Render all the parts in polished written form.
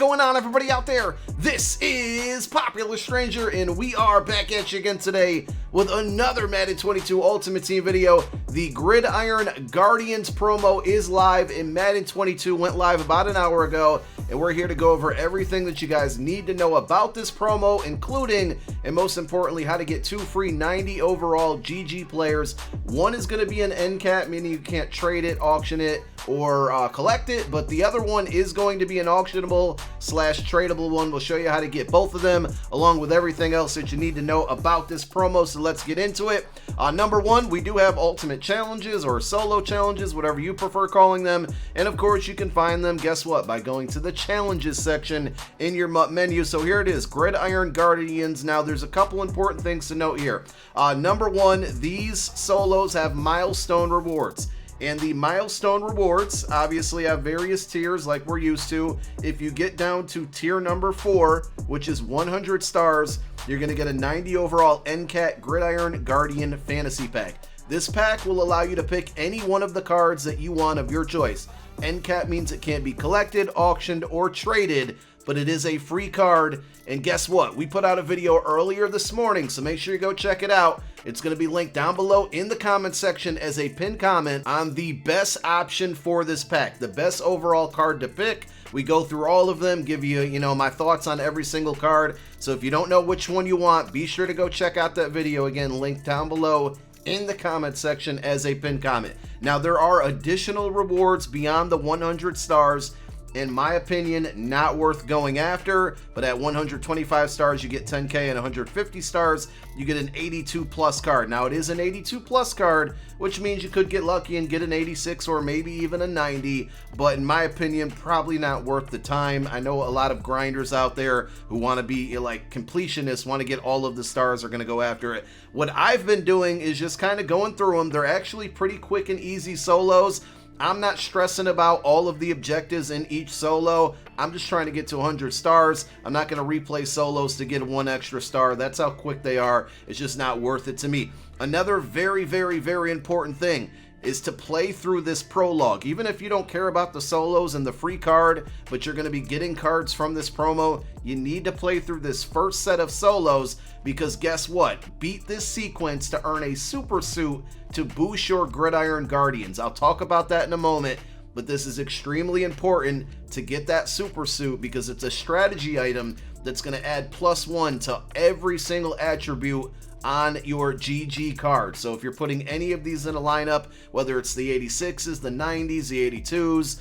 going on, everybody out there? This is Popular Stranger, and we are back at you again today with another Madden 22 Ultimate Team video. The Gridiron Guardians promo is live, and Madden 22 went live about an hour ago, and we're here to go over everything that you guys need to know about this promo, including, and most importantly, how to get 2 free 90 overall GG players. One is going to be an end cap, meaning you can't trade it, auction it, or collect it, but the other one is going to be an auctionable slash tradable one. We'll show you how to get both of them along with everything else that you need to know about this promo, so let's get into it. Number one, we do have ultimate challenges or solo challenges, whatever you prefer calling them, and of course you can find them, guess what, by going to the challenges section in your MUT menu. So here it is, Gridiron Guardians. Now there's a couple important things to note here. Number one, these solos have milestone rewards. And the milestone rewards obviously have various tiers like we're used to. If you get down to tier number 4, which is 100 stars, you're going to get a 90 overall NCAT Gridiron Guardian Fantasy Pack. This pack will allow you to pick any one of the cards that you want of your choice. NCAT means it can't be collected, auctioned, or traded, but it is a free card. And guess what? We put out a video earlier this morning, so make sure you go check it out. It's going to be linked down below in the comment section as a pinned comment on the best option for this pack, the best overall card to pick. We go through all of them, give you, my thoughts on every single card. So if you don't know which one you want, be sure to go check out that video. Again, linked down below in the comment section as a pinned comment. Now, there are additional rewards beyond the 100 stars. In my opinion, not worth going after, but at 125 stars you get 10k, and 150 stars you get an 82 plus card. Now it is an 82 plus card, which means you could get lucky and get an 86 or maybe even a 90, but in my opinion, probably not worth the time. I know a lot of grinders out there who want to be like completionists, want to get all of the stars, are going to go after it. What I've been doing is just kind of going through them. They're actually pretty quick and easy solos. I'm not stressing about all of the objectives in each solo. I'm just trying to get to 100 stars. I'm not going to replay solos to get 1 extra star. That's how quick they are. It's just not worth it to me. Another very, very, very important thing is to play through this prologue. Even if you don't care about the solos and the free card, but you're going to be getting cards from this promo, you need to play through this first set of solos, because guess what? Beat this sequence to earn a super suit to boost your Gridiron Guardians. I'll talk about that in a moment, but this is extremely important to get that super suit because it's a strategy item that's going to add +1 to every single attribute on your GG card. So if you're putting any of these in a lineup, whether it's the 86s, the 90s, the 82s,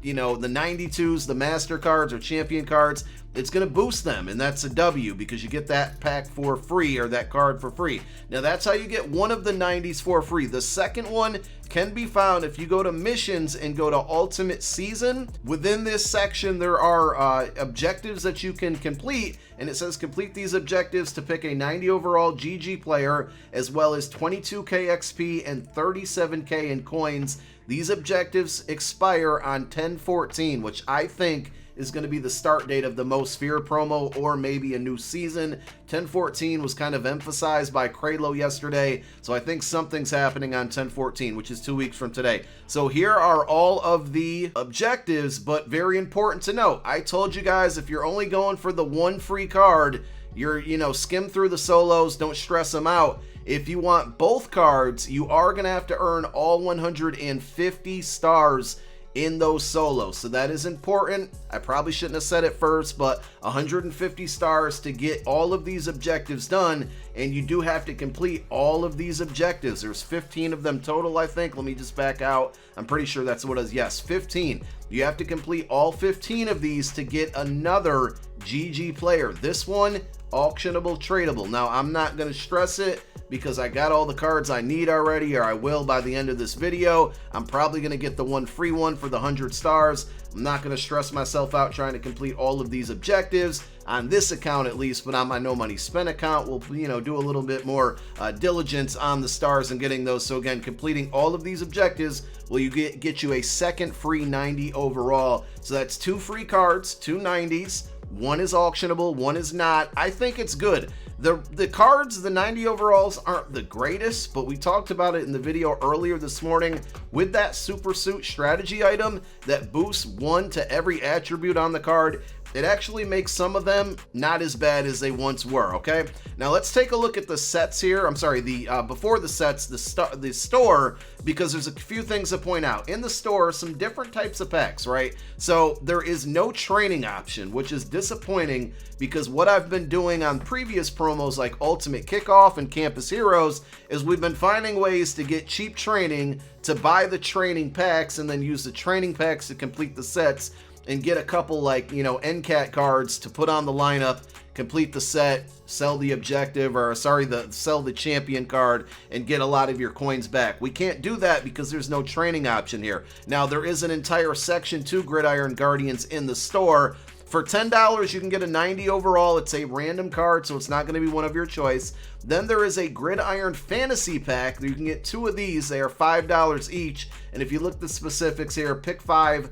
the 92s, the master cards or champion cards, it's going to boost them, and that's a W because you get that pack for free, or that card for free. Now that's how you get one of the 90s for free. The second one can be found if you go to missions and go to Ultimate Season. Within this section there are objectives that you can complete, and it says complete these objectives to pick a 90 overall GG player, as well as 22k XP and 37k in coins. These objectives expire on 10/14, which I think is going to be the start date of the Most Feared promo, or maybe a new season. 10/14 was kind of emphasized by Kralo yesterday, so I think something's happening on 10/14, which is 2 weeks from today. So here are all of the objectives, but very important to note, I told you guys if you're only going for the one free card, you're, skim through the solos, don't stress them out. If you want both cards, you are going to have to earn all 150 stars in those solos, so that is important. I probably shouldn't have said it first, but 150 stars to get all of these objectives done, and you do have to complete all of these objectives. There's 15 of them total, I think. Let me just back out. I'm pretty sure that's what it is. Yes, 15. You have to complete all 15 of these to get another GG player. This one, auctionable, tradable. Now, I'm not going to stress it because I got all the cards I need already, or I will by the end of this video. I'm probably going to get the one free one for the 100 stars. I'm not going to stress myself out trying to complete all of these objectives on this account at least, but on my no money spent account, we'll do a little bit more diligence on the stars and getting those. So again, completing all of these objectives will get you a second free 90 overall. So that's 2 free cards, 2 90s, One is auctionable, one is not. I think it's good. The cards, the 90 overalls, aren't the greatest, but we talked about it in the video earlier this morning with that super suit strategy item that boosts 1 to every attribute on the card. It actually makes some of them not as bad as they once were, okay? Now let's take a look at the sets here. I'm sorry, before the sets, the store, because there's a few things to point out. In the store, some different types of packs, right? So there is no training option, which is disappointing because what I've been doing on previous promos like Ultimate Kickoff and Campus Heroes is we've been finding ways to get cheap training, to buy the training packs and then use the training packs to complete the sets and get a couple like, you know, NCAT cards to put on the lineup, complete the set, sell the objective, or sorry, sell the champion card and get a lot of your coins back. We can't do that because there's no training option here. Now there is an entire section to Gridiron Guardians in the store. For $10, you can get a 90 overall. It's a random card, so it's not going to be one of your choice. Then there is a Gridiron Fantasy Pack. You can get 2 of these. They are $5 each. And if you look at the specifics here, pick 5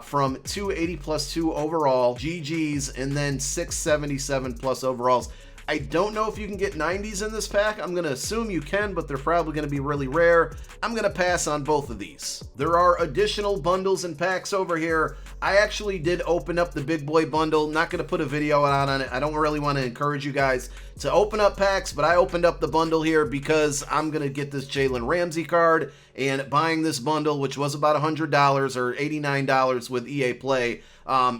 from 280 plus 2 overall, GGs, and then 677 plus overalls. I don't know if you can get 90s in this pack. I'm going to assume you can, but they're probably going to be really rare. I'm going to pass on both of these. There are additional bundles and packs over here. I actually did open up the big boy bundle. Not going to put a video out on it. I don't really want to encourage you guys to open up packs, but I opened up the bundle here because I'm going to get this Jalen Ramsey card, and buying this bundle, which was about $100 or $89 with EA Play,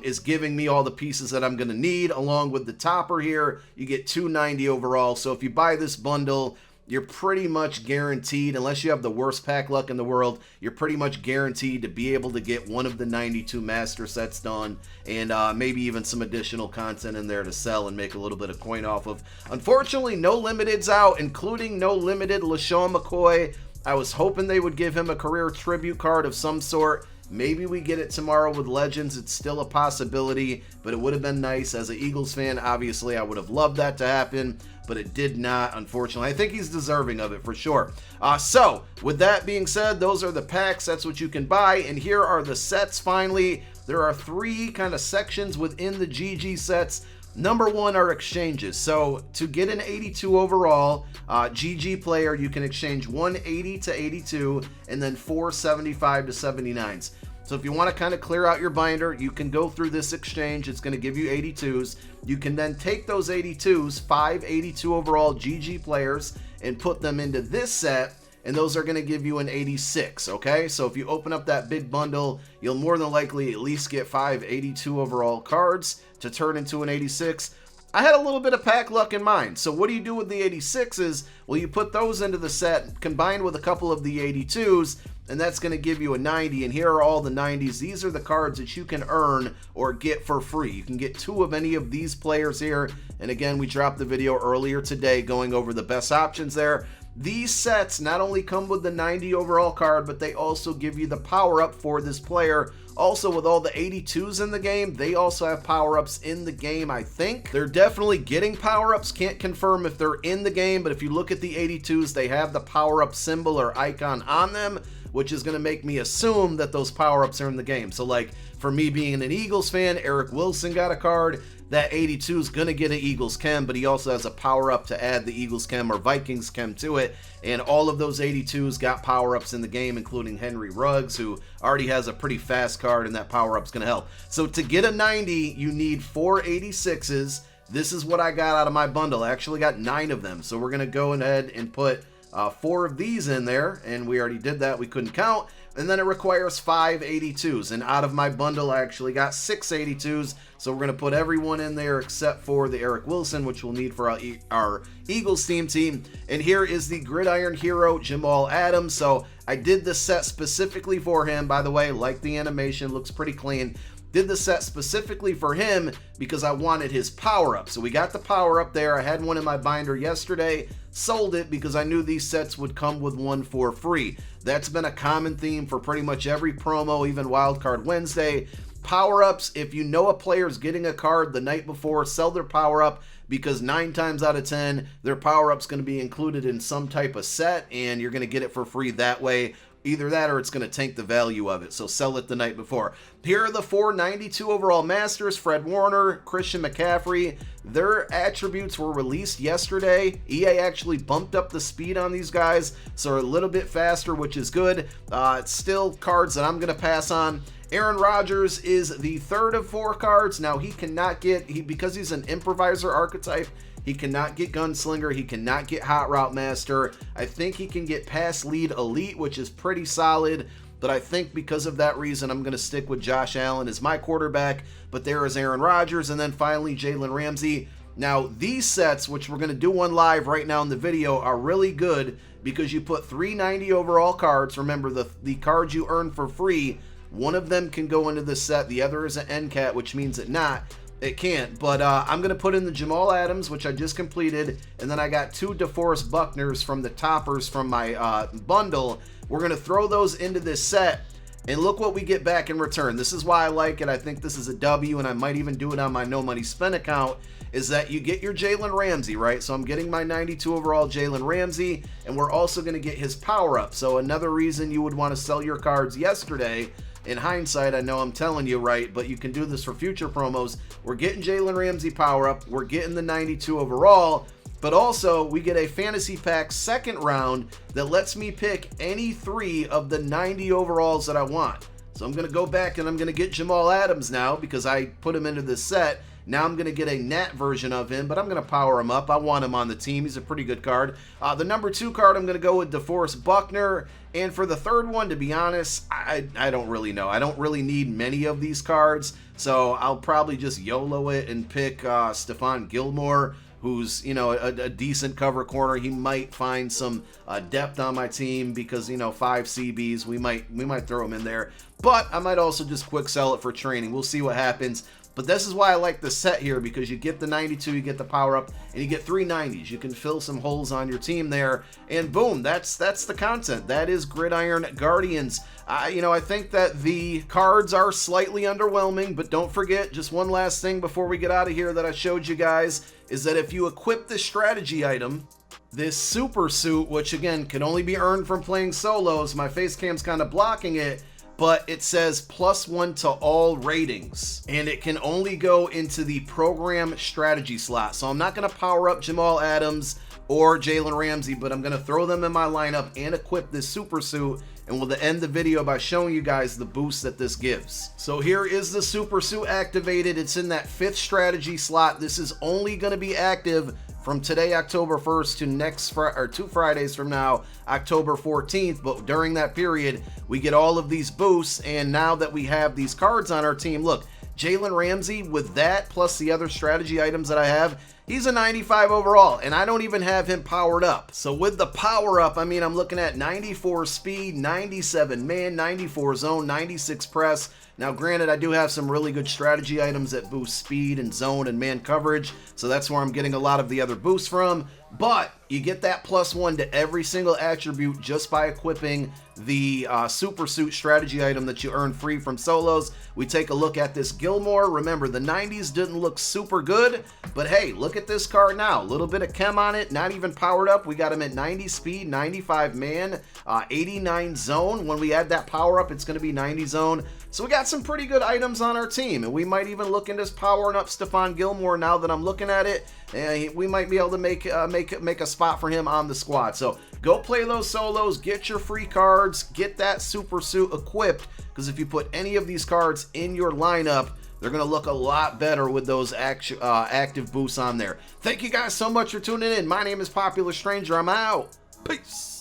is giving me all the pieces that I'm going to need, along with the topper here. You get 290 overall, so if you buy this bundle, you're pretty much guaranteed, unless you have the worst pack luck in the world, you're pretty much guaranteed to be able to get one of the 92 master sets done, and maybe even some additional content in there to sell and make a little bit of coin off of. Unfortunately, no limiteds out, including no limited LaShawn McCoy. I was hoping they would give him a career tribute card of some sort. Maybe we get it tomorrow with Legends. It's still a possibility, but it would have been nice. As an Eagles fan, obviously, I would have loved that to happen, but it did not, unfortunately. I think he's deserving of it for sure. So, with that being said, those are the packs. That's what you can buy, and here are the sets finally. There are 3 kind of sections within the GG sets. Number 1 are exchanges. So to get an 82 overall GG player, you can exchange 180 to 82 and then 475 to 79s. So if you want to kind of clear out your binder, you can go through this exchange. It's going to give you 82s. You can then take those 82s, 5 82 overall GG players, and put them into this set, and those are going to give you an 86, okay? So if you open up that big bundle, you'll more than likely at least get 5 82 overall cards to turn into an 86. I had a little bit of pack luck in mind. So what do you do with the 86s? Well, you put those into the set combined with a couple of the 82s, and that's going to give you a 90. And here are all the 90s. These are the cards that you can earn or get for free. You can get 2 of any of these players here. And again, we dropped the video earlier today going over the best options there. These sets not only come with the 90 overall card, but they also give you the power-up for this player. Also, with all the 82s in the game, they also have power-ups in the game, I think. They're definitely getting power-ups. Can't confirm if they're in the game, but if you look at the 82s, they have the power-up symbol or icon on them, which is going to make me assume that those power-ups are in the game. So, like, for me being an Eagles fan, Eric Wilson got a card. That 82 is going to get an Eagles Chem, but he also has a power-up to add the Eagles Chem or Vikings Chem to it. And all of those 82s got power-ups in the game, including Henry Ruggs, who already has a pretty fast card, and that power-up's going to help. So to get a 90, you need 4 86s. This is what I got out of my bundle. I actually got 9 of them. So we're going to go ahead and put 4 of these in there, and we already did that. We couldn't count. And then it requires 5 82s, and out of my bundle I actually got 6 82s, so we're going to put everyone in there except for the Eric Wilson, which we'll need for our Eagles team. And here is the Gridiron Hero Jamal Adams. So I did this set specifically for him, by the way. Like the animation, looks pretty clean. Did the set specifically for him because I wanted his power-up. So we got the power-up there. I had one in my binder yesterday, sold it because I knew these sets would come with one for free. That's been a common theme for pretty much every promo, even Wildcard Wednesday. Power-ups, if you know a player's getting a card the night before, sell their power-up, because 9 times out of 10, their power-up's going to be included in some type of set, and you're going to get it for free that way. Either that or it's going to tank the value of it, so sell it the night before. Here are the 492 overall Masters: Fred Warner, Christian McCaffrey. Their attributes were released yesterday. EA actually bumped up the speed on these guys, so they're a little bit faster, which is good. It's still cards that I'm going to pass on. Aaron Rodgers is the third of 4 cards. Now, he cannot get, because he's an improviser archetype, he cannot get Gunslinger. He cannot get Hot Route Master. I think he can get Pass Lead Elite, which is pretty solid. But I think because of that reason, I'm going to stick with Josh Allen as my quarterback. But there is Aaron Rodgers. And then finally, Jalen Ramsey. Now, these sets, which we're going to do one live right now in the video, are really good because you put 390 overall cards. Remember, the cards you earn for free, one of them can go into this set. The other is an end cap, which means it can't, but I'm going to put in the Jamal Adams, which I just completed, and then I got 2 DeForest Buckners from the toppers from my bundle. We're going to throw those into this set, and look what we get back in return. This is why I like it. I think this is a W, and I might even do it on my No Money Spend account, is that you get your Jalen Ramsey, right? So I'm getting my 92 overall Jalen Ramsey, and we're also going to get his power-up. So another reason you would want to sell your cards yesterday. In hindsight, I know I'm telling you right, but you can do this for future promos. We're getting Jalen Ramsey power-up. We're getting the 92 overall, but also we get a fantasy pack second round that lets me pick any 3 of the 90 overalls that I want. So I'm going to go back and I'm going to get Jamal Adams now because I put him into this set. Now I'm going to get a Nat version of him, but I'm going to power him up. I want him on the team. He's a pretty good card. The number 2 card, I'm going to go with DeForest Buckner. And for the third one, to be honest, I don't really know. I don't really need many of these cards, so I'll probably just YOLO it and pick Stephon Gilmore, who's, you know, a decent cover corner. He might find some depth on my team because, you know, 5 CBs, we might throw him in there. But I might also just quick sell it for training. We'll see what happens. But this is why I like the set here, because you get the 92, you get the power up, and you get 3 90s. You can fill some holes on your team there, and boom, that's the content. That is Gridiron Guardians. You know, I think that the cards are slightly underwhelming, but don't forget, just one last thing before we get out of here that I showed you guys, is that if you equip this strategy item, this super suit, which again can only be earned from playing solos, my face cam's kind of blocking it, but it says +1 to all ratings, and it can only go into the program strategy slot. So I'm not going to power up Jamal Adams or Jalen Ramsey, but I'm going to throw them in my lineup and equip this super suit, and we'll end the video by showing you guys the boost that this gives. So here is the super suit activated. It's in that 5th strategy slot. This is only going to be active from today, October 1st, to next or 2 Fridays from now, October 14th. But during that period, we get all of these boosts. And now that we have these cards on our team, look, Jalen Ramsey with that plus the other strategy items that I have, he's a 95 overall, and I don't even have him powered up. So with the power up, I mean, I'm looking at 94 speed, 97 man, 94 zone, 96 press. Now, granted, I do have some really good strategy items that boost speed and zone and man coverage, so that's where I'm getting a lot of the other boosts from. But you get that +1 to every single attribute just by equipping the super suit strategy item that you earn free from solos. We take a look at this Gilmore. Remember, the 90s didn't look super good, but hey, look at this card now. A little bit of chem on it, not even powered up. We got him at 90 speed, 95 man, 89 zone. When we add that power up, it's going to be 90 zone. So we got some pretty good items on our team, and we might even look into powering up Stephon Gilmore now that I'm looking at it. And we might be able to make a spot for him on the squad. So go play those solos, get your free cards, get that super suit equipped, because if you put any of these cards in your lineup, they're going to look a lot better with those active boosts on there. Thank you guys so much for tuning in. My name is Popular Stranger. I'm out. Peace.